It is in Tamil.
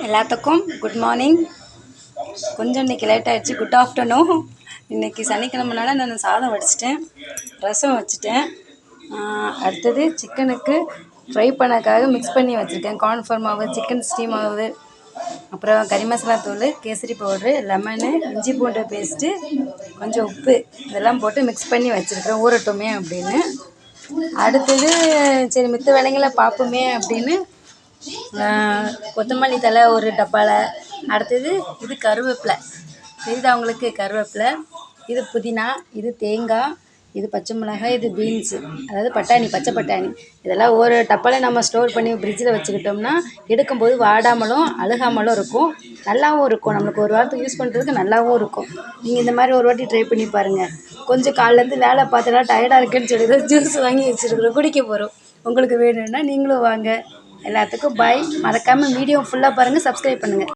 எல்லாத்துக்கும் குட் மார்னிங். கொஞ்சம் இன்றைக்கி லேட் ஆகிடுச்சு. Good afternoon. இன்றைக்கி சனிக்கிழமைனால நான் சாதம் வடிச்சிட்டேன், ரசம் வச்சுட்டேன். அடுத்தது சிக்கனுக்கு ஃப்ரை பண்ணக்காக மிக்ஸ் பண்ணி வச்சுருக்கேன். கார்ன்ஃப்ளவர் மாவு, சிக்கன் ஸ்டீம் மாவு, அப்புறம் கறி மசாலா தூள், கேசரி பவுட்ரு, லெமனு, இஞ்சி பூண்டு பேஸ்ட்டு, கொஞ்சம் உப்பு இதெல்லாம் போட்டு மிக்ஸ் பண்ணி வச்சுருக்கிறேன், ஊறட்டுமே அப்படின்னு. அடுத்தது சரி மித்த வேலைங்களை பார்ப்போமே அப்படின்னு கொத்தமல்லி தழை ஒரு டப்பாவில். அடுத்தது இது கருவேப்பிலை, தெரியுதா அவங்களுக்கு? கருவேப்பிலை. இது புதினா, இது தேங்காய், இது பச்சை மிளகாய், இது பீன்ஸு, அதாவது பட்டாணி, பச்சை பட்டாணி. இதெல்லாம் ஒரு டப்பாவில் நம்ம ஸ்டோர் பண்ணி ஃப்ரிட்ஜில் வச்சுக்கிட்டோம்னா எடுக்கும்போது வாடாமலும் அழுகாமலும் இருக்கும், நல்லாவும் இருக்கும். நம்மளுக்கு ஒரு வாரத்துக்கு யூஸ் பண்ணுறதுக்கு நல்லாவும் இருக்கும். நீங்கள் இந்த மாதிரி ஒரு வாட்டி ட்ரை பண்ணி பாருங்கள். கொஞ்சம் காலையிலேருந்து வேலை பார்த்தா டயர்டாக இருக்குன்னு சொல்லி ஜூஸ் வாங்கி வச்சுருக்குறோம், குடிக்க போகிறோம். உங்களுக்கு வேணும்னா நீங்களும் வாங்க. எல்லாத்துக்கும் பாய். மறக்காமல் வீடியோ ஃபுல்லாக பாருங்கள், சப்ஸ்கிரைப் பண்ணுங்கள்.